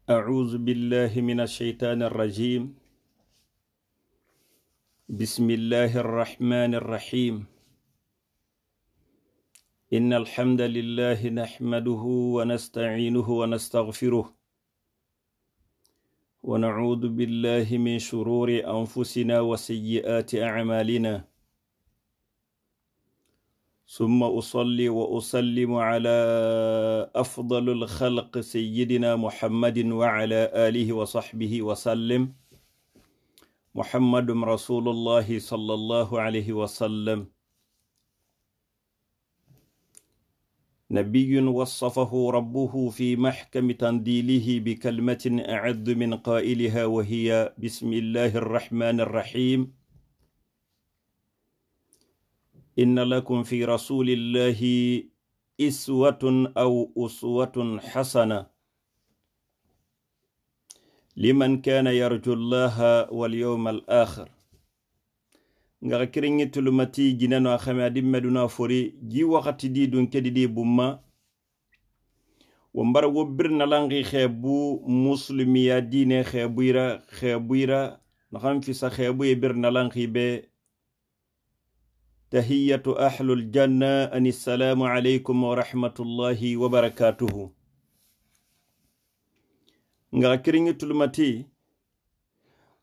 أعوذ بالله من الشيطان الرجيم. بسم الله الرحمن الرحيم. إن الحمد لله نحمده ونستعينه ونستغفره ونعوذ بالله من شرور أنفسنا وسيئات أعمالنا، ثم أصلي وأسلم على أفضل الخلق سيدنا محمد وعلى آله وصحبه وسلم. محمد رسول الله صلى الله عليه وسلم، نبي وصفه ربه في محكم تنزيله بكلمة أعد من قائلها، وهي بسم الله الرحمن الرحيم. إن لكم في رسول الله أسوة أو أسوة حسنة لمن كان يرجو الله واليوم الآخر. nga kiringi tulumati ginano akhama dimmeduna fori ji wakati di dun kedi di bumma wambara wobirna langi khebu muslimiya dine khebuira nakam fisa khebu birna langi be tahiyatu ahlul janna assalamu alaykum wa rahmatullahi wa barakatuhu. nga kiringi tulumati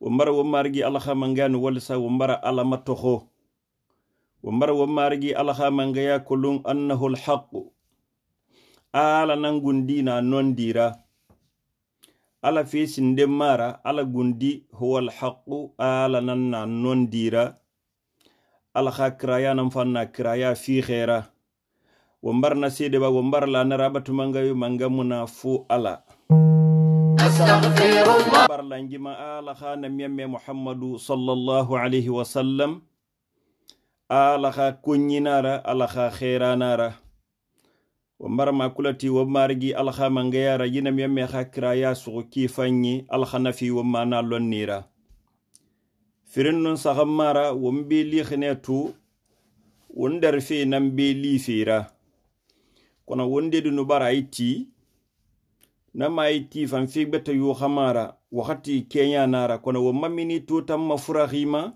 wambara wamargi alaha manganu walsa wambara alama toho wambara wamargi alaha mangaya kulun annahu alhaqu ala nangundina nondira ala fesin demara ala gundi huwa alhaqu ala nanna nondira alaha kraya namfanna kraya fi khaira wambara na sede ba wambara la narabatu mangayo mangamuna fu ala astaghfirullah barlanjima ala khana miyamme muhammadu sallallahu alaihi wasallam ala kha kunyinara ala kha khairanara wambara makulati wamargi ala kha mangayara yina miyamme kha kraya su kifanyi ala kha nafi wamana lonnira firinun sahamara wambi li khinetu wondar fi nambe li fira kona wonde dunu bara iti nama iti fan fi beta yu khamara wakati Kenya nara kona wamamini tutam mafurahima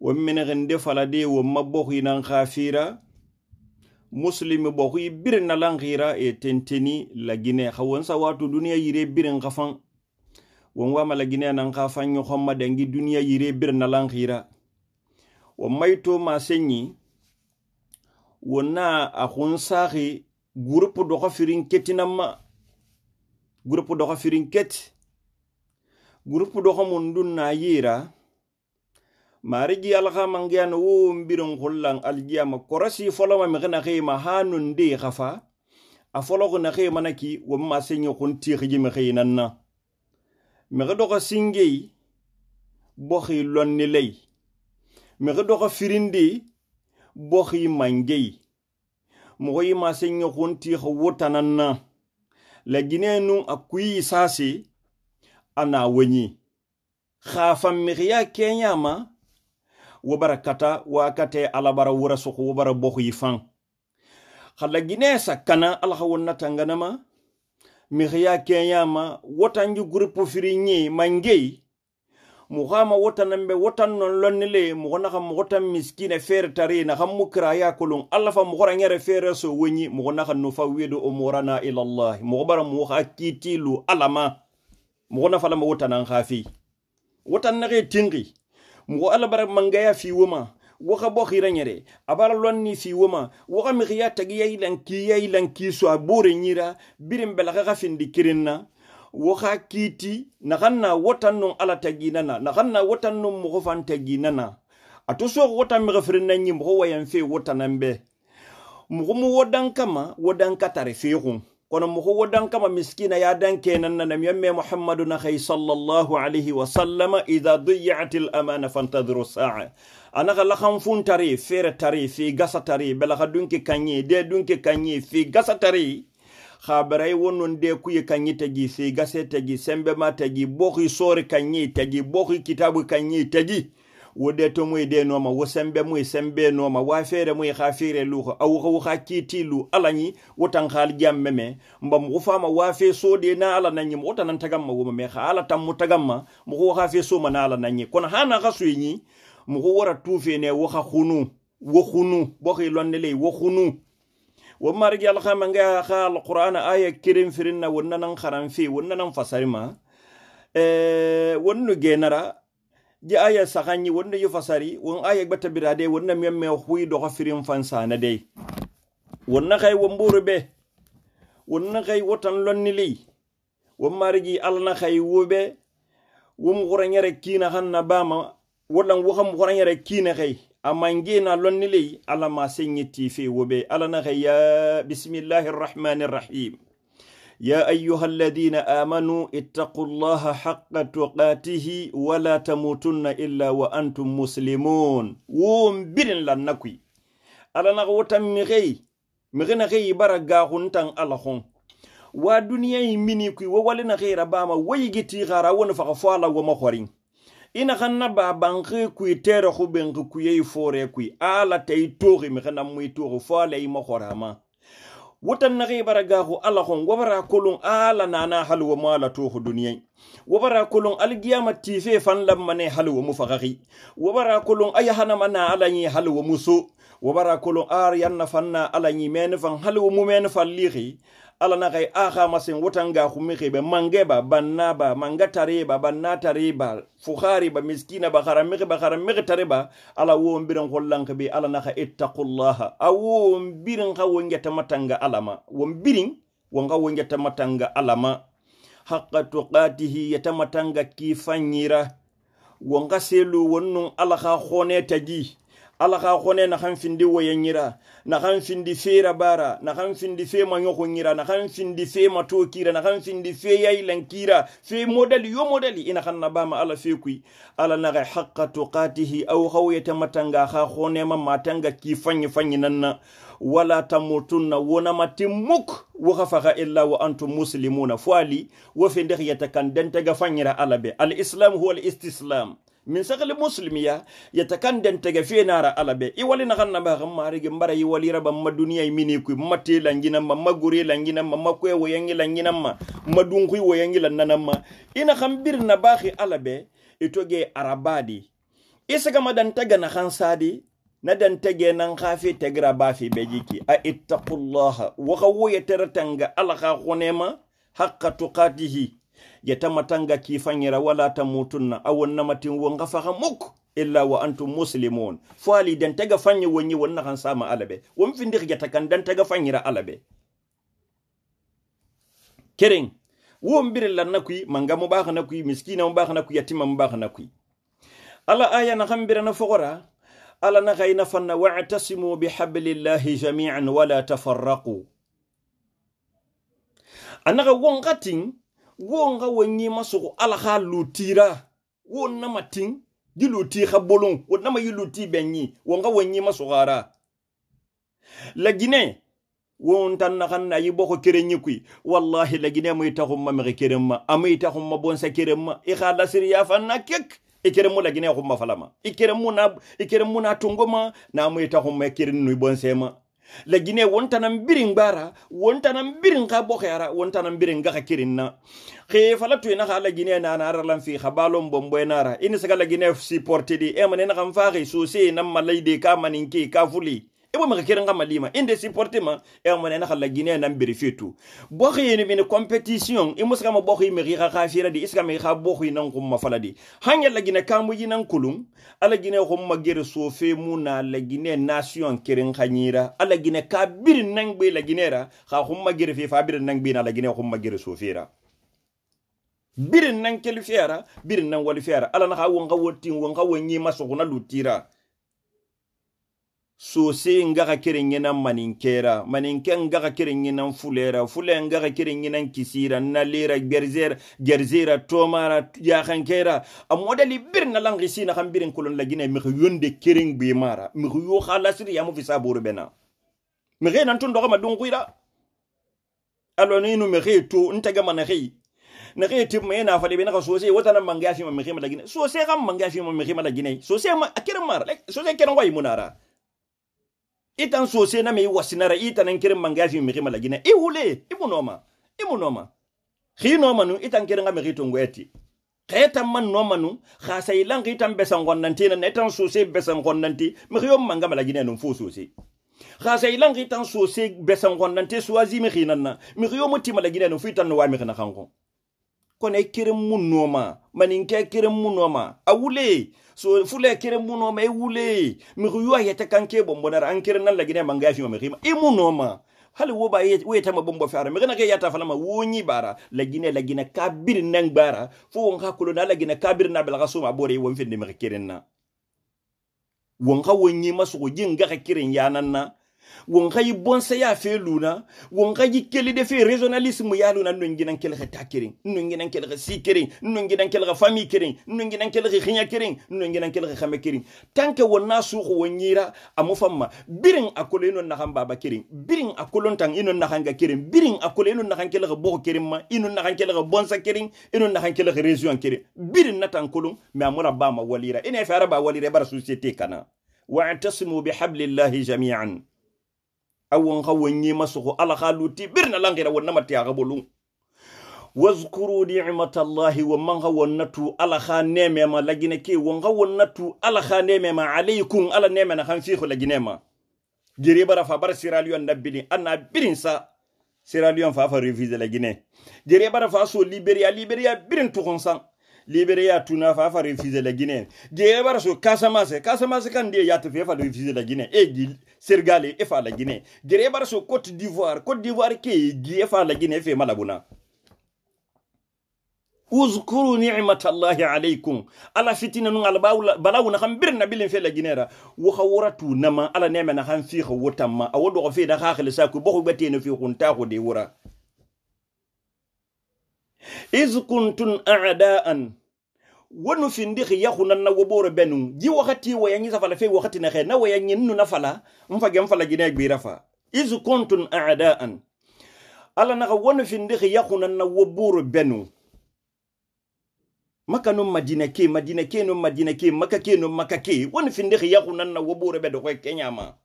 wamene gende falade wamabokhi nan khafira muslimi bokhi birna langhira e tenteni la Guinée khawansa watu dunia yire birin khafan wamwama la Guinée nan khafan yo khomma dangi dunia yire birna langhira wamaito masenyi wona akhunsahi groupe do khafirin ketinama groupe do khafirin ket groupe do khamundun na yira marigi alha mangian wo mbirun khullan aljiyama korasi folama megna khima hanun de khafa a folo na khima naki wo ma senyo khunti khijime khinanna megdo ko singey bokhi lonni lay megdo ko firindi bokhi mangey moyi ma senyo khunti khawotananna la Guinée nu akuyi sasi ana wenyi khafam miya Kenya ma wabarakata wakate alabara wura soko wabara bokhu yifan khala Guinée sakana alkhawonna tanganama miya Kenya ma wotanju groupe firinyi mangey muhama wotanambe wotan non lonnile muhona kham wotan miskine fer tari na kham mukra ya kulun allafa muhora ngere fer so wenyi muhona kham nufawidu umurana ila Allah muhbara muha kitilu alama muhona fala wotanan khafi wotan nage tingi mu alabara mangaya fi wuma waka bokhira nyere abara lonni fi wuma waka miya tagiya lanki so abure nyira birim belaga khafindi kirinna waka kiti nakanna wotan non ala taginana nakanna wotan non mo fan taginana atoso wotan mi gafrinna nyi mo wayan fe wotanambe mo wodan kama wodan katare fe hu kono mo wodan kama miskina ya dan kenan na miyamme muhammadun khay sallallahu alaihi wasallam idha dhiyatil amana fantadhiru sa'a anaka la khamfun tari fere tari fi gasa tari bela dunke kanye de dunke kanye fi gasa tari khabarai wonon de kuye kanyi tagi fi gase tagi sembe ma tagi bokhi sori kanyi tagi bokhi kitabu kanyi tagi wode to moy de no ma wo sembe moy sembe no ma wa fere moy kha fere lu aw kha kiti lu alani wotan khal jamme me mbam wo fama wa fe so de na ala nanyi mo tan tagam ma wo me kha ala tam mo tagam ma mo ko kha fe so ma na ala nanyi kono hana kha suyi mo ko wara tufe ne wo kha khunu wo khunu bo khi lonne le wo khunu wo margi al khama nga kha al qur'an aya kirim firinna wonna nan kharam fi wonna nan fasarima wonno genara ji aya sakanyi wonno yu fasari won aya bata birade wonna memme huy do firim fansana de wonna kay wo mburu be wonna kay wotan lonni li wo margi al na khay wobe wum guranyere kina hanna bama wala wo xam guranyere kina kay amangina lonni li ala ma senyiti fi wobe ala na ya bismillahir rahmanir rahim يا أيها الذين آمنوا اتقوا الله حق تقاته ولا تموتن إلا وأنتم مسلمون ومبرن لنكوي على نغوة مغينا غي برقا هنتان ألخون ودنيا منيكوي ووالنا غير باما ويجتي غارا ونفغفالا ومخورين ina xanna ba banque kuy tere khu ben ku yey fore kuy ala tay togi mi xana muy togi fa lay ma khorama wutan na gibara gahu ala khon wabara kolon ala nana halwa mala tohu duniyai wabara kolon algiyama tife fan lamane halwa mufaghi wabara kolon ayhana mana ala ni halwa musu wabara kolon ar yanna fanna ala ni men fan halwa mu men fan lihi ala na gay aha masin wutan ga khumi khibe mangeba bannaba mangatariba bannatariba fukhariba miskina ba kharamigh tariba ala wo mbiran hollanka bi ala na kha ittaqullaha awu mbirin khawo ngeta matanga alama wo mbirin wo ngawo ngeta matanga alama haqqa tuqatihi yatamatanga kifanyira wo ngaselu wonnun ala kha khone taji ala kha khone na khanfindi woyanyira na khanfindi fera bara na khanfindi fe manyoko nyira na khanfindi fe matokira na khanfindi fe yailankira fe modali yo modali ina khanna bama ala fe kui ala na haqqa tuqatihi aw khawiyata matanga kha khone ma matanga ki fanyi nanna wala tamutunna wona matimuk wa khafaqa illa wa antum muslimuna fali wa fi ndiyata kan dentega fanyira ala be al islam huwa al istislam min sakal muslimiya yatakandan tege fe nara alabe i wali na kanna ba gamari ge mbara yi wali raba ma duniya mini ku mate langina ma magure langina ma makwe woyangi langina ma madunku woyangi lanana ma ina khambir na baxi alabe itoge arabadi isaga madan taga na khansadi na dan tege nan khafi tegra ba fi bejiki a ittaqullaha wa khawu yataratanga ala kha khonema haqqa tuqatihi yatamatanga kifanyira wala tamutunna awon namatin wonga faha muk illa wa antum muslimun fali den tega fanyi wonyi wonna kan sama alabe won findir yatakan dan tega fanyira alabe kering won birilla nakui manga mo bax nakui miskina mo bax nakui yatima mo bax nakui ala aya na khambira na fogora ala na khayna fanna wa'tasimu bihablillahi jami'an wala tafarraqu anaga wongatin wonga wonyi masuko ala kha lutira wonna matin di luti khabolon wonna ma yiluti benyi wonga wonyi masugara la Guinée won tan na xanna yi boko kerenyi kuy wallahi la Guinée moy taxum ma me keremma amay taxum ma bon sa keremma i khada siriya fanna kek e keremu la Guinée xum ma falama e keremu na tungoma na moy taxum ma kerin nuy bon sema la Guinée wontanam birin bara wontanam birin ka bokhara wontanam birin ga kirinna xe falatu ina la Guinée na ralan fi khabalom bomboy nara ini saga la Guinée supporter di e manen xam faxi souci nam malayde ka maninki ka fuli e bo ma kirin ga malima inde supporter ma e manen la Guinée nam biri fitu bokhi ni min competition e muska ma bokhi mi ga khafira di iska mi kha bokhi nan kum ma faladi hanya la Guinée kamu yinan kulum ala Guinée khum ma gere sofe muna la Guinée nation kirin khanyira ala Guinée ka birin nang be la Guinée ra kha khum ma gere fi fa birin nang bi na la Guinée khum ma gere sofera birin nang kelifera birin nang walifera ala na kha wonga wotin wonga wonyi masuguna lutira sose ngaga kirin yinan maninkera maninken ngaga kirin yinan fulera fulen ngaga kirin yinan kisira nalera gerzera tomara ya khankera a modeli birna langi sina kham birin kulon la Guinée mi yonde kirin bi mara mi yo khalasri ya mu fi saburu bena mi nan tun doga ma dunguira alo ni no mi to ntaga mana xey na ke tip me na fale be na sose wata na manga fi me khima la gine sose kam manga fi me khima la gine sose ma akiran mar sose kiran wai munara itan sose na me wasinara itan kiran manga fi me khima la gine ihule imunoma khino nu itan kiran ga me khito ngweti kheta man no manu khasa ilan khitan besan gonnanti na itan sose besan gonnanti me khiyo manga la gine no fu sose khasa ilan khitan sose besan gonnanti suwazi me khinanna me khiyo mutima la gine no fu itan no wa me khina khanko kone kirim munoma maninke kirim munoma awule so fule kirim munoma ewule mi yuwa yete kanke bombonara an kirin nan lagine mangafi ma khima imunoma hali wo ba weta ma bombo fara mi gana ke yata fala ma woni bara lagine kabir nan bara fo won ka kulo na lagine kabir na bel gasuma bore won finde mi kirin na won ka wonni masu ko jinga ka kirin yananna won kay bonsa ya fe luna won kay keli de fe régionalisme ya luna no nginan kel ta kirin no nginan kel si kirin no nginan kel famille kirin no nginan kel khinya kirin no nginan kel khame kirin tanke wonna su ko wonyira amu famma birin akole no na baba kirin birin akolon tan ino na hanga kirin birin akole no na kel bo kirin ma ino na kel bonsa kirin ino na kel région kirin birin na tan kolon me amura ba ma walira ina fa araba walira bar société kana wa'tasimu bihablillahi jami'an awon khawonyi masuko ala khaluti birna langira wonna mati agabulu wazkuru ni'matallahi wa man hawannatu ala khaneme ma lagine ke won hawannatu ala khaneme ma alaykum ala neme na khanfi ko lagine ma jere bara fa bar Sierra Leone nabini anna birin sa Sierra Leone fa reviser lagine jere bara fa so Liberia birin to konsan Liberia tuna fa refuser la Guinée. Jere bara so Casamance kan de yata fa refuser la Guinée e gi Sergal e fa la Guinée. Jere bara so Côte d'Ivoire ke gi fa la Guinée fe malabuna. Uzkuru ni'matallahi alaykum ala fitina nun ala balawuna kham birna bilin fe la Guinée ra wo khawratu nama ala neme na kham fi khawtamma awodo fe da khakhil sa ko bokho batene fi khunta ko de wura iz kuntum a'daan wonu findikhi yakhunan na woboro benu ji wakati wayanyi safala fe wakati na khe na wayanyi nnu na fala mfage mfala Guinée gbira fa iz kuntum a'daan ala na wonu findikhi yakhunan na woboro benu maka no madina ke no madina ke maka ke no maka ke wonu findikhi yakhunan na woboro bedo ko kenyama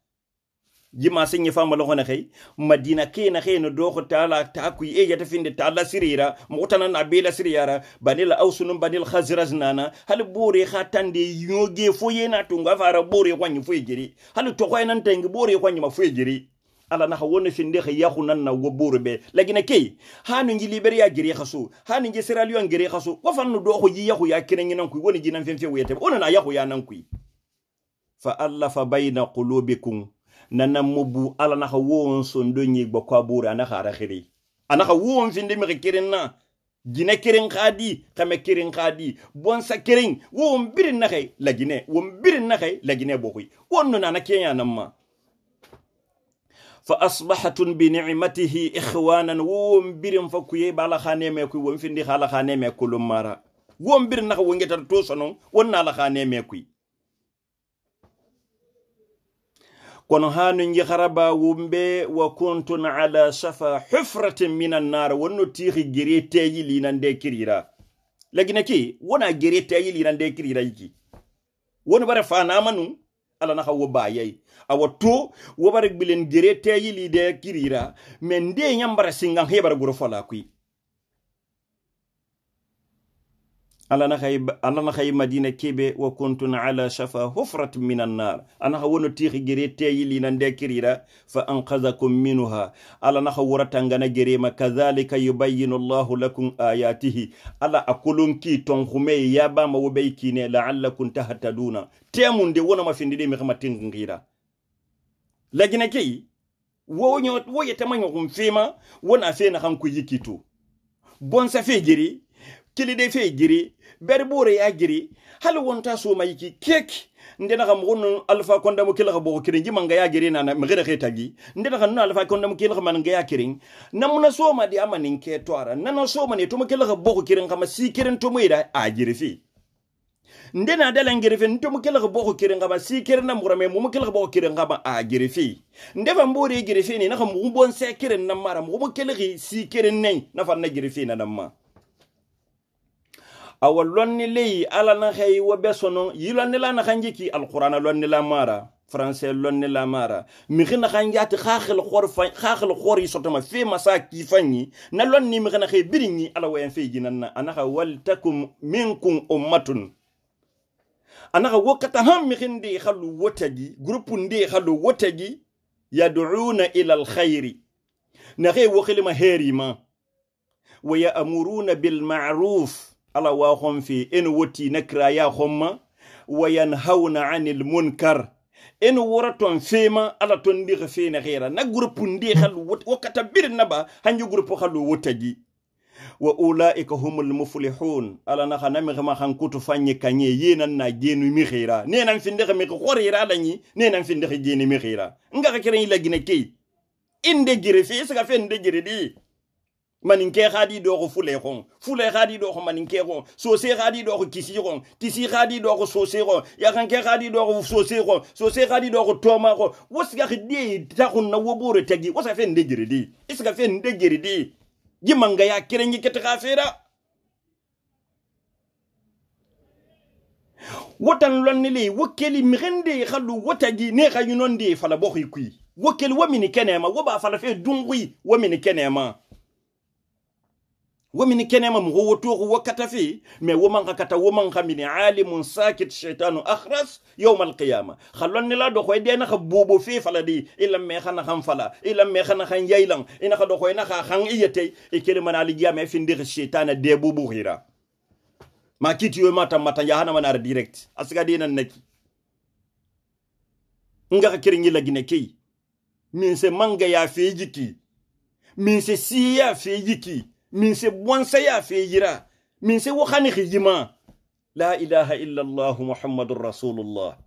jima senye fama lo khona khay madina ke na khay no do ko taala ta ku e yata finde taala sirira mutana na bela siriyara banil ausunum banil khazraj nana hal bore khatande yoge foyena tunga fara bore kwanyi foyjiri hal to koy nan tangi bore kwanyi ma foyjiri ala na wona finde khay yakhunan na wo bore be lagina ke hanu ngi Liberia giri khasu hanu ngi Sierra Leone giri khasu ko fanno do ko yi yakhu ya kiren nan ku woni jinan femfe wete ona na yakhu ya nan ku fa allafa bayna qulubikum nana mubu ala na won sondo nyi gbakwa bura na khara khiri ana won finde mi kirin na gine kirin khadi kame kirin khadi bonsa kirin won birin na khay la gine won birin na khay la gine bokuy wonno na kenya namma fa asbahatun bi ni'matihi ikhwanan won birin fa kuye bala khaneme kuy won finde khala khaneme kulum mara won birin na won ngetar to sonon wonna la khaneme kuy kono hanu ngi kharaba wumbe wa kuntun ala shafa hufratin minan nar wonno tixi gerete yili nande kirira lagina ki wona gerete yili nande kirira yiki wona bare fana manu ala na hawo bayay awato wo bare bilen gerete yili de kirira men de nyambara singan hebara guro fala kui ala na khay madina kebe wa kuntun ala shafa hufrat minan nar ana wono tixi gerete yili nande kirira fa anqadhakum minha ala na khawrata ngana gerema kadhalika yubayyinu Allahu lakum ayatihi ala akulun ki ton khume yaba ma wobeykine la'allakum tahtaduna temunde wona mafindide mi khamatin ngira lagina kay wo yetamanyo kumfima wona fena kan ku yikitu bon sa fe giri kili de fe giri berbore ya giri hal wonta so mayiki kek ndena kam won alfa konda mo kila bo kirin ji manga ya giri na mgira xetagi ndena kan alfa konda mo kila man nga ya kirin namuna so ma di amanin ke toara nana so ma ne to mo kila bo kirin kama si kirin to mo ida a giri fi ndena dala ngiri fi to mo kila bo kirin kama si kirin na murame mo kila bo kirin kama a giri fi ndeva mbore giri fi ni na kam bon se kirin na mara mo kila si kirin nei na fa na giri fi na namma awalonni lei ala na hay wa besono yilonni la na kanjiki alquran lonni la mara français lonni la mara mi khina khanjati khakhil khor yisotoma fe masaki fanyi na lonni mi khina khay birinyi ala wayan fe jinanna anaka wal takum minkum ummatun anaka wakata ham mi khindi khalu wotagi groupe ndi khalu wotagi yad'una ila alkhair na khay wakhilma herima wa ya'muruna bil ma'ruf ala wa khom fi en woti nakra ya khomma wa yanhauna 'anil munkar en waraton fema ala ton ndi fe na khira na groupe ndi khalu wakata bir naba hanju groupe khalu wotagi wa ulaika humul muflihun ala na khanami khama khankutu fanye kanye yenan na genu mi khira nenan fi ndekh mi khorira lañi nenan fi ndekh geni mi khira nga kire ila gine kay inde gire fi saka fe inde gire di maninke khadi do ko fule khadi do ko maninke ko sose khadi do ko kisi khadi do ko sose ko ya kanke khadi do ko sose khadi do ko toma ko wosga khidi ta ko na wobore tagi wosa fe inde gire di iska fe inde gire di jimanga ya kirenyi kete khafira wotan lonni li wokeli mirende khalu wotagi ne khayunondi fala bokhi kui wokeli wamini kenema woba fala fe dungui wamini kenema mo woto wakata fi me woman kata woman khamini alimun sakit shaytanu akhras yawm alqiyama khallonni la do koy dena khabobo fi fala di ila me khana kham fala ila me khana khan yailan ina kha do koy na khan iyete e kele manali jame fi ndir shaytana de bubu hira ma kiti yo mata jahana manar direct asga dina neki nga ka kiringi la gine kay min se manga ya fi jiki min se siya fi jiki min se bonsa ya fi jira min se wakhani khijima la ilaha illa allah muhammadur rasulullah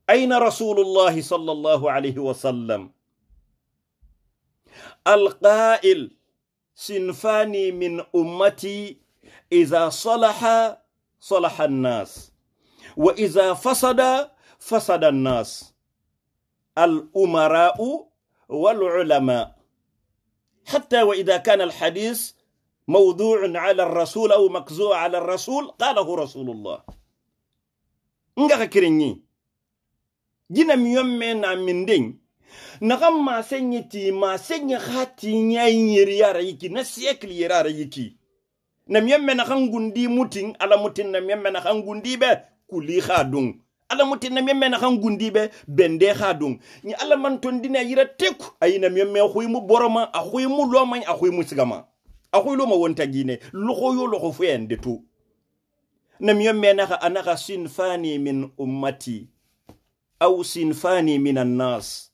aina rasulullah sallallahu alayhi wa sallam alqa'il sinfani min ummati إذا صلح الناس وإذا فسد الناس الأمراء والعلماء حتى وإذا كان الحديث موضوع على الرسول أو مكذوب على الرسول قاله رسول الله نغا كريني جينا ميومنا من دين نغم ما سنيتي ما سني خاتي نيا يريار يكي نسيكل يرار يكي na myemme na kangundi mutin ala mutin na myemme na kangundi be kuli khadung ala mutin na myemme na kangundi be bende khadung ni ala man ton dina yira teku ayina myemme xuy mu boroma a xuy mu lomañ a xuy mu sigama a xuy loma wonta gine loxo yo loxo fu en de tout na myemme na anaka sinfani min ummati aw sinfani min an-nas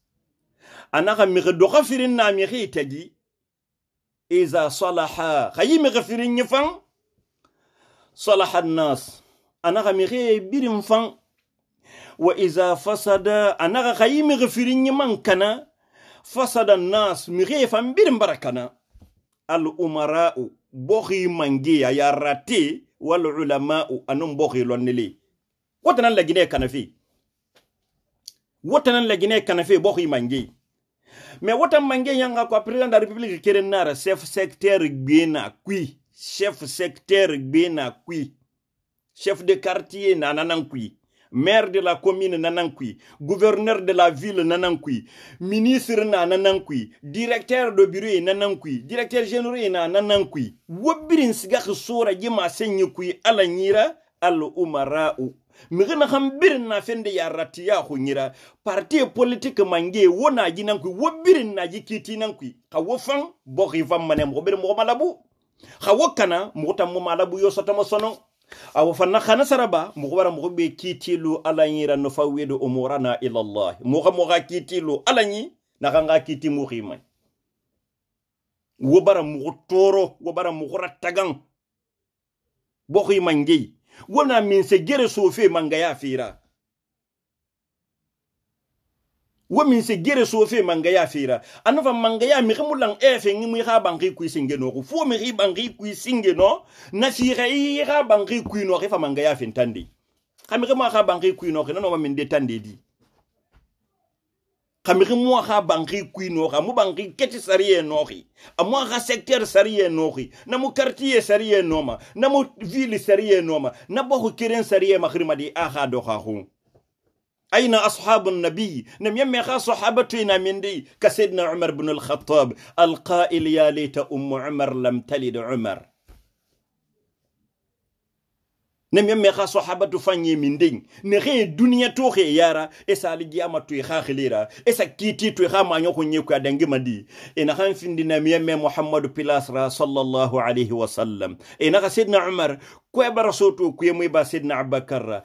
anaka mi do khafirin na mi khitagi إذا صلح خيم غفرين يفن صلح الناس أنا غمغي بيرم فن وإذا فسد أنا خيم غفرين يمن كنا فسد الناس مغي فن بيرم بركنا الأمراء بوخي منجي يا راتي والعلماء أنهم بوخي لونلي وطنا لجنة كان في بوخي منجي mais wota mange yanga ko président de la république keren nara chef secteur gbena kui chef secteur gbena kui chef de quartier nanan kui maire de la commune nanan kui gouverneur de la ville nanan kui ministre nanan kui directeur de bureau nanan kui directeur général nanan kui wobirin siga khsura jima senyi kui ala nyira al umara'u migana hambirin na fende ya ratiya khunyira parti politique mange wona jinan ku wobirin na jikiti nan ku khawofan bokhi fam manem ko bir mo malabu khawokana mo tam mo malabu yo sotama sono awofan na khana saraba mo wara mo be kitilu alanyira no fawidu umurana ila allah mo ga kitilu alanyi na nga kiti mo khimay wobara mo toro wobara mo rattagan bokhi mange wona min se gere sofe manga ya fira wo min se gere sofe manga ya fira anova manga ya mi xamulang efe ngi mi xa bangi ku singeno ko fo mi bangi ku singeno na fira yi xa bangi ku no xa manga ya fin tandi xami ma xa bangi ku no xa no min de tande di kamiri mo ha banki kuino ha mu banki keti sariye nohi amo ha secteur sariye nohi na mu quartier sariye noma na mu ville sariye noma na bo kiren sariye makhrimadi aha do ha hu aina ashabun nabi nam yamme kha sahabatu ina mindi ka sayyidina umar ibn al-khattab al-qa'il ya layta umar lam talid umar nem yamme kha sahabatu fanye minding ne re dunia to re yara esa ligi amatu kha khilira esa kiti to kha manyo ko nyeku adangi madi ina khan findi nam yamme muhammadu pilasra sallallahu alayhi wa sallam ina kha sayyidina umar ko barasoto ko yemi ba sayyidina abakar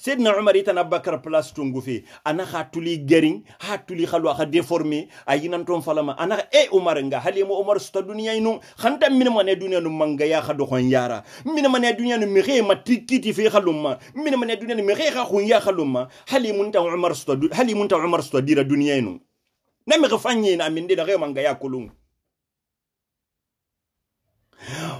sayyidina umar itana abakar place tungu fi ana kha tuli gering ha tuli khalu kha déformé ayinan ton falama ana umar nga halimo umar sta dunia inu khanta min mane dunia no manga ya kha do khon yara min mane dunia no mire matikiti fi khalumma min mane dunia no mire kha khon ya khalumma halimunta umar sta dira dunia inu nami khafanye na min de re manga ya kulung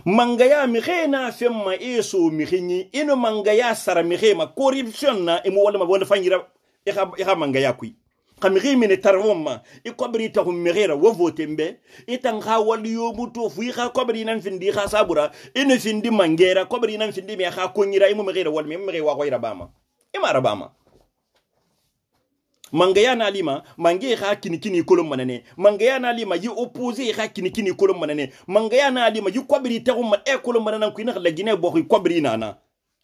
mangaya mirena femma eso mirini ino mangaya sara mirema corruption na imo wala wala fanyira e mangaya kui kamiri mine tarwoma e kobri ta humira wo votembe itanga wali yo muto fu kha kobri nan findi kha sabura ino findi mangera kobri nan findi me kha konyira imo mirera wal me mire wa ko irabama imara bama mangaya na lima mange kha kinikini kolom manane mangaya na lima yi opposé kha kinikini kolom manane mangaya na lima yi kobri tagum e kolom manana ku ina la gine bo kobri nana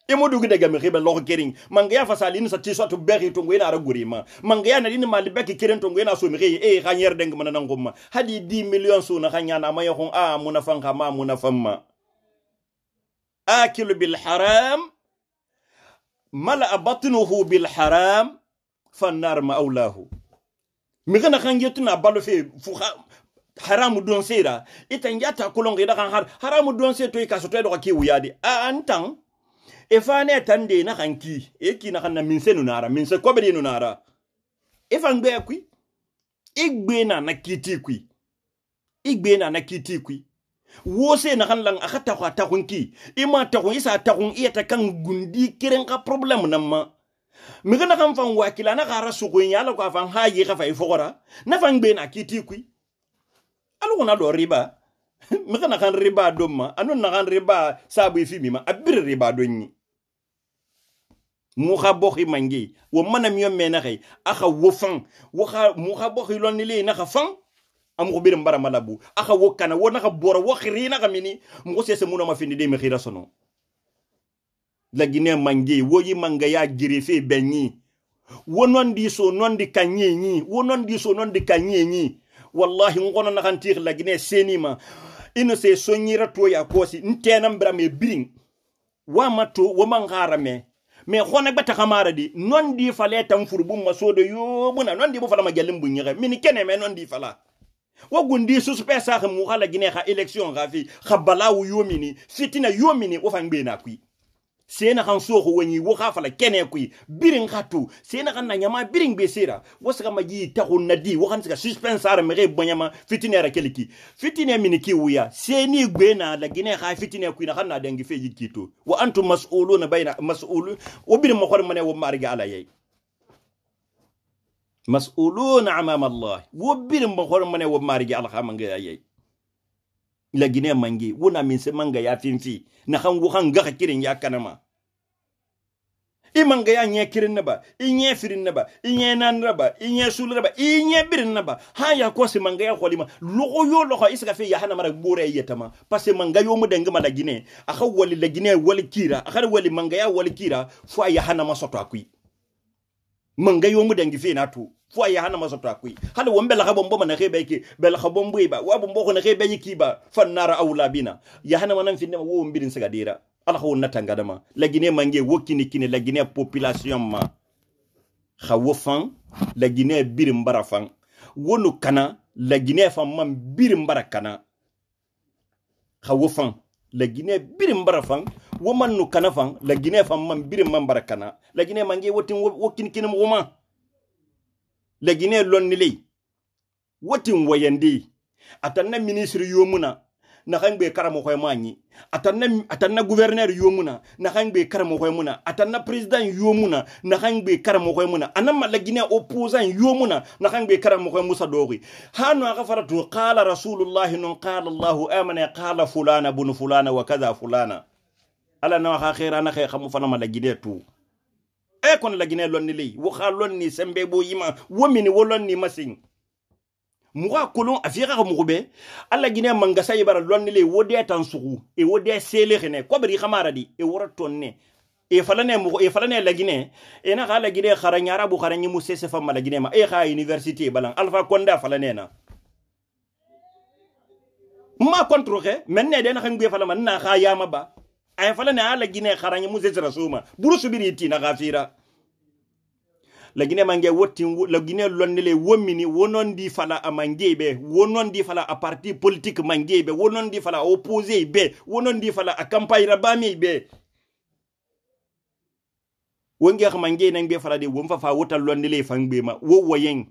e modu gide gam riba lo kering mangaya fasalin sa tiso to beri to ngena ara gurima mangaya na lini mal bek kiren to ngena so mi e khanyer deng manana ngomma hadi 10 millions so na khanyana ma yo munafan khama munafamma akilu bil haram mala batnuhu bil haram fannar ma awlahu mi gana khangetuna balu fe fu haramu don sera itan yata kulonge da kan haramu don se to ikaso to do ki wuyade antan e fane tande na kanki e ki na kan min senu nara min se kobedi no nara e fan gbe akui igbe na nakiti kui igbe na nakiti kui wo se na kan lang akata ko ta kunki ima ta kun isa ta kun iya ta kan gundi kiren ka problem namma mi gana kan fan wakila na gara su kun yala ko fan hayi ka fa ifora na fan gbe na kiti kui alu na do riba mi gana kan riba domma anu na kan riba sabu ifi mi ma abir riba donni mu kha bokhi mangi wo manam yom me na khay aka wo fan wo kha mu kha bokhi lon ni le na kha fan am ko birim bara malabu aka wo kana wo na kha boro wo khiri na kamini mu sese mu no ma findi de mi khira sono la Guinée mangi wo yi manga ya girife benyi wo non di so non di kanyenyi wo non di so non di kanyenyi wallahi ngono na kan tir la Guinée senima ino se sonyira to ya kosi ntenam brame biring wa mato wo mangara me khona bata kamara di non di fale tam furbum masodo yo muna non di bo fala ma gelum bu nyire mini kene me non di fala wo gundi suspesa ha mu khala Guinée ha election ga fi khabala wu yomini fitina yomini wo fangbe na kui sena kan so ko woni wo kha fala kene kui biring khatu sena kan na nyama biring be sera wo saka ma ji ta na di wo kan saka suspense ara me bonyama fitinera keliki fitine mini ki wuya seni gbena la Guinée kha fitine kui na kan na dengi fe yikito wa antum mas'uluna bayna mas'ulun wo birim ma khor mane wo marga ala yey mas'uluna amama Allah wo birim ma khor mane wo marga ala khamanga yey la Guinée mangi wona min se manga ya finfi na kan wo kan ga kirin ya kanama imanga ya nye kirin naba inye firin naba inye nan naba inye sul naba inye birin naba ha ya ko se manga ya kholima logo yo logo iska fe ya hana mara bore yetama parce que manga yo mu denga mala Guinée aka wali la Guinée wali kira aka wali manga ya wali kira fo ya hana masoto akui manga yo mu dengi fe na tu fo ya hana masoto akui hala wombe la gabon boma na khebe ki bel gabon buiba wa bombo ko na khebe yikiba fannara awlabina ya hana manan finne wo mbirin saga dira ala ko natanga dama la Guinée mange wokini kini la Guinée population ma khawofan la Guinée birim barafan wonu kana la Guinée fam man birim barakana khawofan la Guinée birim barafan woman nu kana fan la Guinée fam man birim man barakana la Guinée mange wotin wokini kini mo la Guinée lonnili wotin wayandi atanna ministre yomuna na hangbe karamo ko manyi atanna gouverneur yomuna na hangbe karamo ko muna atanna président yomuna na hangbe karamo ko muna anamma la Guinée opposant yomuna na hangbe karamo ko Musa Dogui hanu aghfaratu qala rasulullah nun qala allah amana qala fulana bun fulana wa kaza fulana ala na ha khaira na khay khamu fana ma la Guinée tout e kon la Guinée lonni li wo khalon ni sembe bo yima womini wolon ni masing muga kolon afira ko mugube alla Guinée mangasa yibara lonni le wode tan sugu e wode sele khene ko bari khamara di e wora tonne e falane mugo e falane la Guinée e na la Guinée kharanyara bu kharanyi mu sese fam la Guinée ma e kha université balan Alpha Konda falane na ma contre menne de na khangbe falama na kha yama ba ay falane ala Guinée kharanyi mu sese rasuma buru subiriti na gafira la Guinée mange wotti la Guinée lonnele womini wonon di fala amangebe wonon di fala a parti politique mangebe wonon di fala opposé be wonon di fala a campagne rabami be wonge xamange nang be fala de wom fa wotal lonnele fangbe ma wo woyen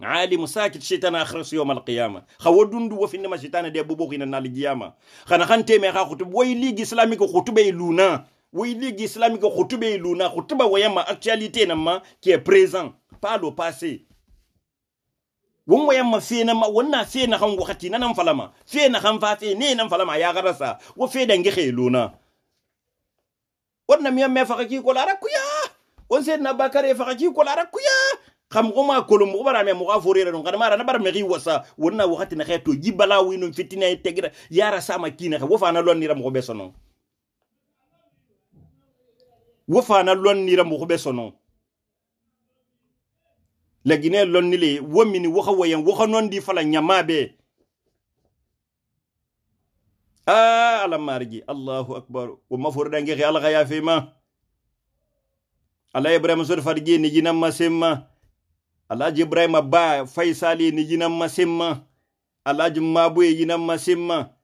عالم ساكت شيطان اخرس يوم القيامه خودوند وفين ما شيطان دي بوبوخينا نال القيامه خنا خنتي مي خطب وي ليغ اسلامي خطبه لونا oui ligue islamique khutube luna khutuba wayama actualité nama qui est présent pas le passé won wayama fena ma wonna fena kan wakati nan falama fena kan fa fe ne nan falama ya garasa wo fe dangi kheluna wonna mi me fakaki ko lara kuya on se na bakare fakaki ko lara kuya xam goma kolum ko bara me mo gaforere don kana mara na bar me ri wasa wonna wakati na kheto jibala wi no fitina tegira yara sama kina wo fa na lon ni ram ko besono wofana lon nira mo be sono la Guinée lon nile womini waxa wayen waxa non di fala nyamabe ala marji Allahu akbar wa mafur dangi ala khaya fima ala Ibrahim sur farji ni jinam masemma ala Ibrahim ba Faisali ni jinam masemma ala Mabu jinam masemma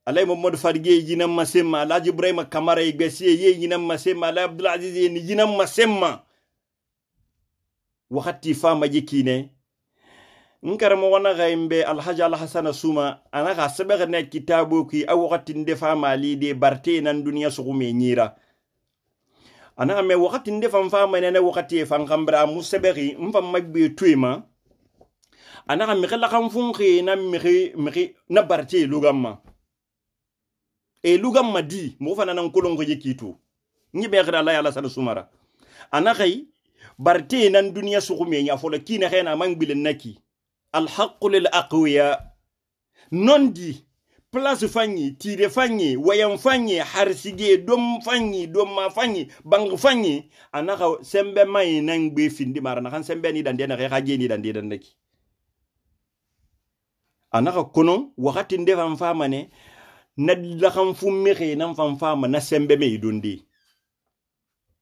alay Mohamed Farge yinam masemma Alhaji Ibrahima Kamara Igbesiye ye yinam masemma Alhaji Abdul Aziz ye yinam masemma wakati fama jikine nkaramo wana gaimbe Alhaji Alhassana Suma anaka sabagha na kitabu ki aw wakati ndefa mali de barte nan duniya sugume nyira ana me wakati ndefa fama nene wakati fangambra musabari mfam magbe tuima anaka mikala kamfunki na miri na barte lugamma e lugam madi mo fana nan kolongo yekitu ni be xira la yalla sala sumara ana xey barte nan duniya suxume nya fola kina xena mangbil naki al haqq lil aqwiya nondi place fanyi tire fanyi wayam fanyi harsige dom fanyi dom ma fanyi bang fanyi ana xa sembe may nan be findi mara na kan sembe ni dande na xa jeni dande dan naki ana xa kono wakati ndefam famane na la xam fu mexé nam fam fama na sembe me dondi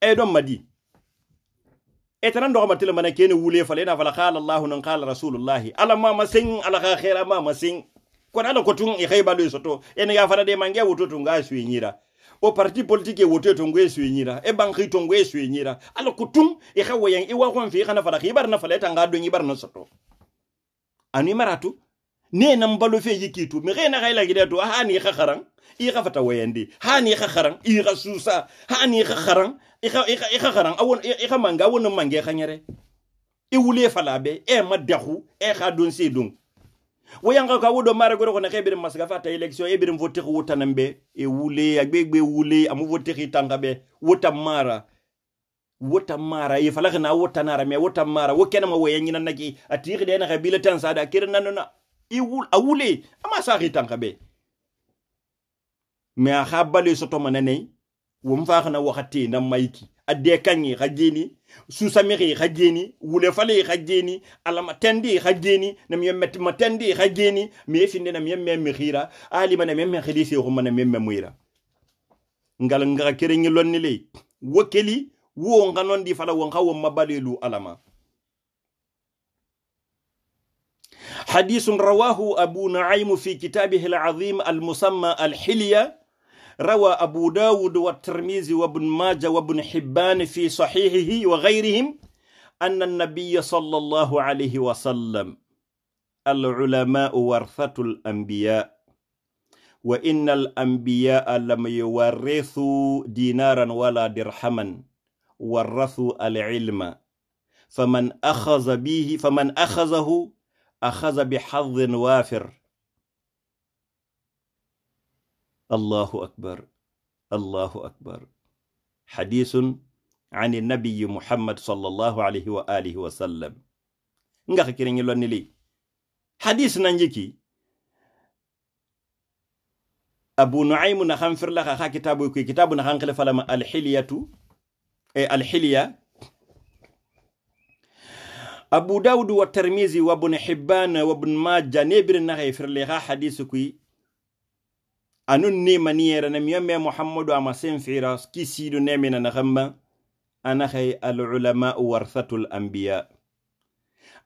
e dom madi e tan ndo xamantele man kene wulé fale na fala qala allah nan qala rasulullah ala mama sing ala khaira mama sing kon ala ko tun e xeybalo soto en ya fala de mangé wototo nga suñira o parti politique wototo ngwe suñira e banki to ngwe suñira ala ko tun e xawayen e wa xon fi xana fala xibar na fala ta nga do ñibar na soto ani maratu ne nan balo fe yikitu mi rena gayla gida to hani khakharan i khafata wayandi hani khakharan i khasusa hani khakharan i khakharan awon i khamanga won mange khanyare i wule falabe e madahu e khadon sedum wayanga ka wodo mara goro ko na khebir masga fata election e birim voter wotanambe e wule agbegbe wule amu voter tangabe wotamara e falakna wotanara me wotamara wo kenama wayanyi nanaki atiri de na khabila tan sada kirnanona iwul awule ama saxi tankabe me a khabale soto manane wum faxna waxati na mayki ade kanyi xajeni susamiri xajeni wule fale xajeni alama tendi xajeni nam yemet matendi xajeni me finde nam yemme khira ali man memme khidisi ko man memme muira ngal nga kerengi lonni le wokeli wo nganon di fala won xawo mabalelu alama حديث رواه أبو نعيم في كتابه العظيم المسمى الحلية روى أبو داود والترمذي وابن ماجه وابن حبان في صحيحه وغيرهم أن النبي صلى الله عليه وسلم العلماء ورثة الأنبياء وإن الأنبياء لم يورثوا دينارا ولا درهما ورثوا العلم فمن أخذه أخذ بحظ وافر. الله أكبر الله أكبر. حديث عن النبي محمد صلى الله عليه وآله وسلم. نغا كيرين لون لي حديث نانجيكي أبو نعيم نخان فرلا خا كتاب نخان خلف لما الحلية أبو داود والترمذي وابن حبان وابن ماجه نبر نخي فرلا حديث كوي أنو نيمانير نميم محمد وما سنفيرا كيسيدو نيمنا نخما أنا خي العلماء ورثة الأنبياء.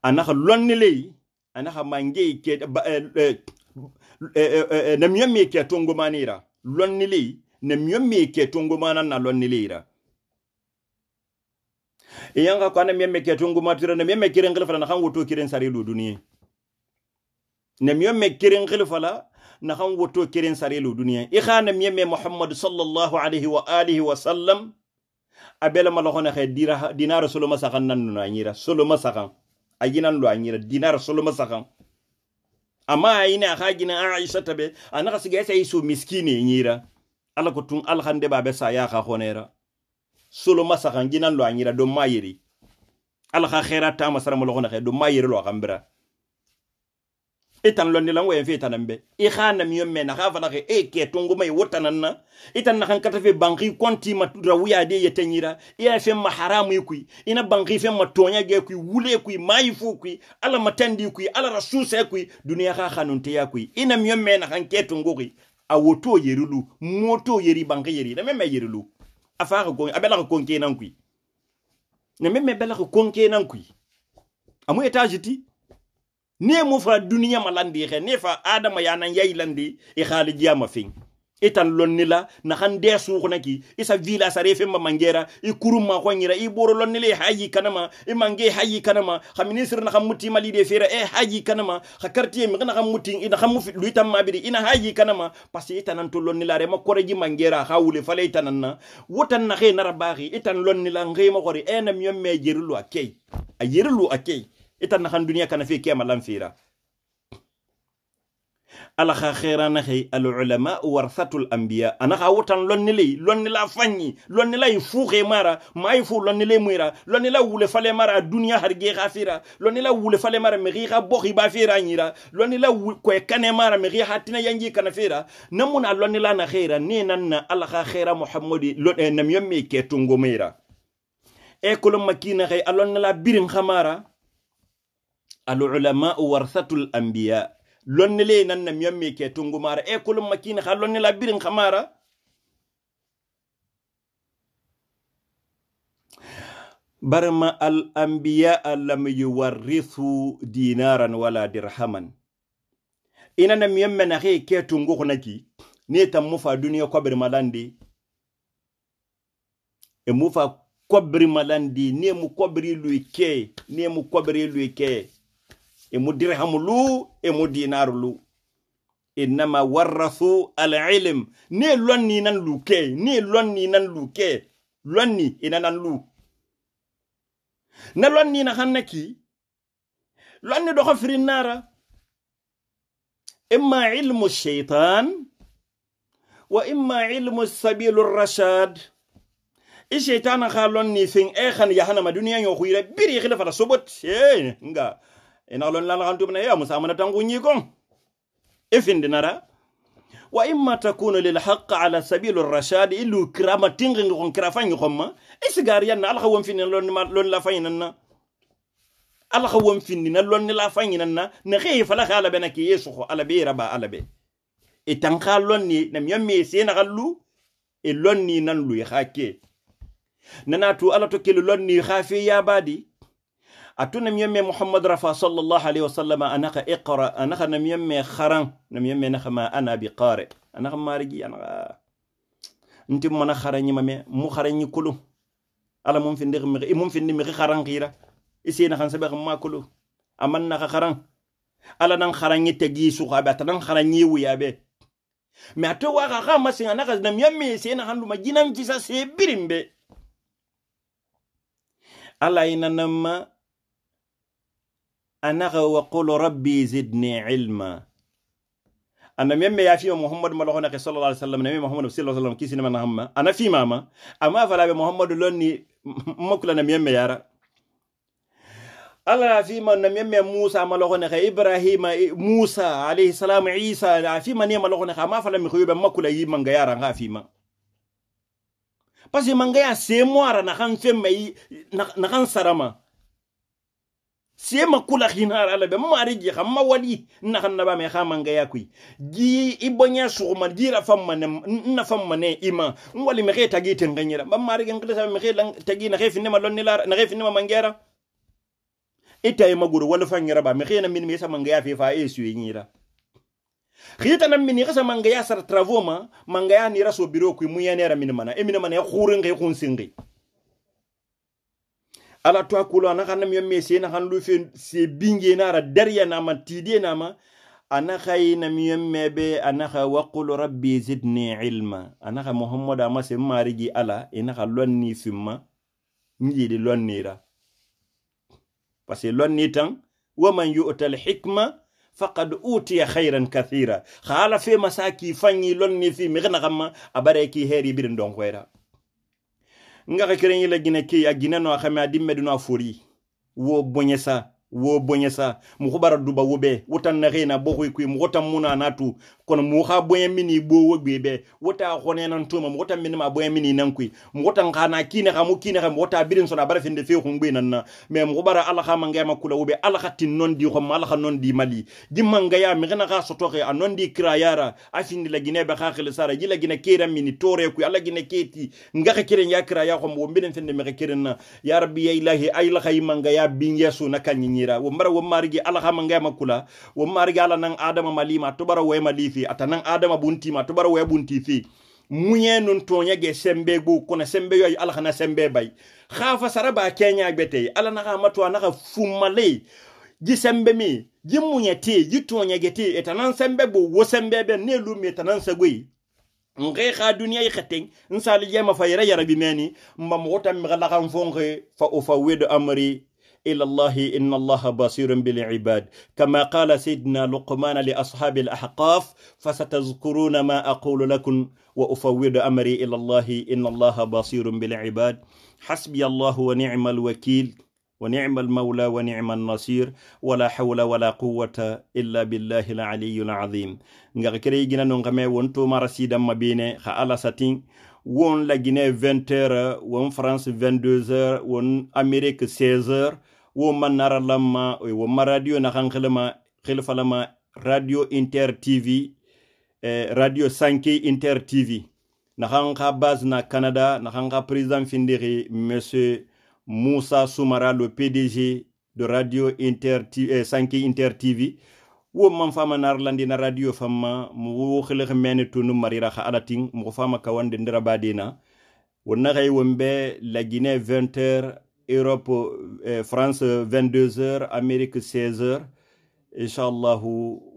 أنا خلون لي أنا خمانجي كي نميم كي تونغو مانيرا لون لي نميم كي تونغو مانا لون ليرا إيانغا كو نميم كي تونغو ماتيرا نميم كي رنغل فلا نخان وتو كيرن ساريلو دنيا نميم كي رنغل فلا نخان وتو كيرن ساريلو دنيا إخان نميم محمد صلى الله عليه وآله وسلم abela malahona khay dinar solo masakan nanu anyira solo masakan aginan lo anyira dinar solo masakan ama ina khagina Aisha tabe anaka siga sai su miskini nyira ala ko tun alhande babe sa ya kha khonera solo masakan ginan lo anyira do mayiri ala kha khairata masara mo lo khona khay do mayiri lo khambira itan lonni lan wayen fi tanambe I khana mi yomme na khafa na ke tongo may wotananna itan na kan kata fe banki konti matura wiya de yetenyira iya fe maharamu yikui ina banki fe matonya ge kui wule kui maifu kui ala matandi kui ala rasuse kui dunia kha khanunte ya kui ina mi yomme na kan ke tongo kui awoto yerulu moto yeri banki yeri na meme yerulu afa ko abela ko konke nan kui na meme bela ko konke nan kui amu etajiti ne mu fa dunia malandi xe ne fa adama yana yaylandi e khali jama fin itan lonnila na hande sukhna ki isa villa sare fe mangera I kuruma ko nyira I boro lonnile hayi kanama I mange hayi kanama kha ministre na khamuti mali de fera hayi kanama kha quartier mi na khamuti ina khamu fi luitam mabiri ina hayi kanama parce que itan to lonnila re makore ji mangera khawule fale itananna wotan na xe na rabaxi itan lonnila ngema xori ena mi yomme jerulu akay a yerulu akay itan na khan dunia kana fi kema lamfira ala kha khairana khay al ulama warathatul anbiya ana kha wotan lonni la fanyi lonni la fuxe mara mai fu lonni le muira lonni la wule fale mara dunia harge khafira lonni la wule fale mara mi kha bokhi ba fira nyira lonni la ko kane mara mi hatina yanji kana fira namuna lonni la na khaira ni nanna ala kha khaira muhammadi nam yomme ke tungo meira e kolum makina khay alonna la birin khamara al ulama warathatul anbiya lonni le nan nam yamme ke tungu mara e kulum makina kha lonni la birin khamara barma al anbiya lam yuwarrithu dinaran wala dirhaman ina nam yamme na ke tungu khonaki ne tam mufa duniya ko bir malandi e mufa kobri malandi ne mu kobri luike ne mu kobri luike e mu dirham lu e mu dinar lu inma warathu al-ilm ne lonni nan luke ne lonni nan luke lonni ina nan lu na lonni na hannaki lonni do khafri nara imma ilmu shaytan wa imma ilmu sabil ar-rashad shaytan kha lonni fin e khan yahana ma duniya yo khuyre biri khilafa sobot nga ina lon la gantu na ya musa mana tangu nyiko ifindi nara wa imma takunu lil haqq ala sabil ar-rashad ilu kramatin ngon krafan ngoma isigar yan al khawam fin lon la faynana al khawam fin na lon la faynana na khayfa la khala benaki yesu ala be raba ala be itan khalon ni nam yamme sena gallu e lon ni nan lu khake nanatu ala to kelu lon ni khafi ya badi atuna miyemme Muhammad rafa sallallahu alaihi wasallam anaka iqra anaka namiyemme kharan namiyemme nakhama ana bi qari anaka marigi anaka nti mana kharani mame mu kharani kulu ala mum fi ndir mi mum fi mi kharan khira isina khan sabe ma kulu amanna kharan ala nan kharani tegi su khaba tan kharani wiyabe me ato wa ga masinga na ga na miyamme se na handu majinan kisa se birimbe ala inanama anaga wa qul rabbi zidni ilma ana miyamme ya fi muhammad malahona ke sallallahu alaihi wasallam nabi muhammad sallallahu alaihi wasallam kisina man hamma ana fi mama amma fala be muhammad lonni makula na miyamme yara Allah fi man na miyamme Musa malahona ke Ibrahim Musa alayhi salam Isa fi man ne malahona ka ma fala mi khoybe makula yi manga yara nga fi ma parce que manga ya se moara na kan femme yi na kan sarama se makula khinar ala be mari ji xam ma wali na kan na ba me xam manga ya kuy ji ibonya suuma jira famma na famma ne ima wali me kheta gi ten nganyira ba mari ngala sa me khela tagi na khefi ne ma lonni la na khefi ne ma mangera ita yi maguru wala fangira ba me khena min me sa manga ya fi fa e suyi nyira khita na min khasa manga ya sar travaux ma manga ya ni raso biro ku mu yanera min mana e min mana ya khurin ngai khun singi ala to akulo na kanam yemme se na kan lu fe se binge na ra derya na ma tide na ma ana khayna mi yemme be ana kha waqul rabbi zidni ilma ana kha muhammad ama se marigi ala ina kha lonni fimma ngi di lonnira parce que lonni tan wa man yu'tal hikma faqad utiya khayran kathira khala fe masaki fanyi lonni fi mi gna xamma abare ki heri bir don koyra nga ka keren yila gina ki agina no xama dimme duna fori wo bonyesa mu khubara duba wobe wotan na reena bokoy kuy mu wotan muna natu kono mu kha boyen mini bo wobebe wota khone nan tuma mu wotan minima boyen mini nan kuy mu wotan khana kine xam wota birin sona bara finde fe khumbe nan na me mu khubara ala khama ngama kula wobe ala khatin non di khom ala kha non di mali dimma ngaya mi gina kha sotoke anon di krayara afindi la gine be khakhil sara jila gine kera mini tore kuy ala gine keti nga keren ya kraya khom wo mbinen finde me keren na ya rabbi ya ilahi ay la khayma ngaya bingesu na kanyi wo mara wo marigi ala khama ngama kula wo marigi ala nan adama malima to bara we malifi atanan adama bunti ma to bara we bunti fi munye non tonya ge sembe go kona sembe yo ala khana sembe bay khafa saraba kenya bete ala na khama to na fumale ji sembe mi ji munye te ji tonya ge te etanan sembe bo wo sembe be ne lu mi etanan sagui ngai kha dunya yi khateng nsali yema fayra yarabi meni mbam wotam mi gala kham fonge fa ufawid amri إلى الله إن الله بصير بالعباد كما قال سيدنا لقمان لأصحاب الأحقاف فستذكرون ما أقول لكم وأفوض أمري إلى الله إن الله بصير بالعباد حسبي الله ونعم الوكيل ونعم المولى ونعم النصير ولا حول ولا قوة إلا بالله العلي العظيم نغكري جنا نغمي وانتو مرسيدا مبينة خالا ساتين وون لا Guinée 20h won France 22h won Amérique 16h wo manara lamma wo radio na khanklama khilfalama radio Inter TV radio 5 Inter TV na khanka base na Canada na khanka président findiri monsieur Moussa Soumara le PDG de radio Inter 5 Inter TV wo man fama narlandi na radio fama mu khile khmene tunu marira kha alating mu fama kawande ndira badina wonna gay wombe la Guinée 20h Europe France 22h Amérique 16h inshallah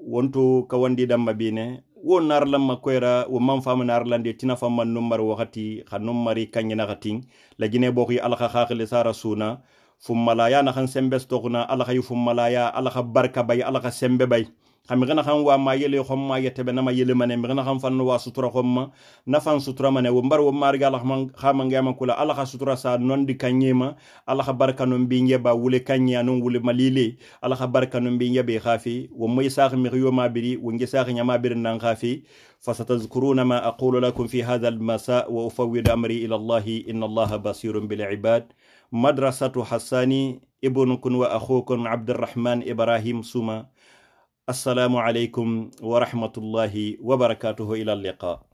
wonto kawandi damma bine wo narlam makoyra wo man fama narlandi tina fama numar wakati khanum mari kanyina khating la Guinée bokhi alakha khakhile sara suna fum malaya na khan sembe stokuna ala khay fum malaya ala kha barka bay ala kha sembe bay xam nga xam wa ma yele xom ma yete be na ma yele mané nga xam fan wa sutura xom ma na fan sutura mané wo mbar wo mar ga ala xam nga ma kula ala kha sutura sa non di kanyema ala kha barka no bi ngeba wule kanya no wule malile ala kha barka no bi ngebe khafi wo moy sax mi yo ma biri wo ngi sax nyama bir nan khafi فستذكرون ما أقول لكم في هذا المساء وأفوض أمري إلى الله إن الله بصير بالعباد مدرسة حساني ابنكم وأخوكم عبد الرحمن إبراهيم سوما السلام عليكم ورحمة الله وبركاته إلى اللقاء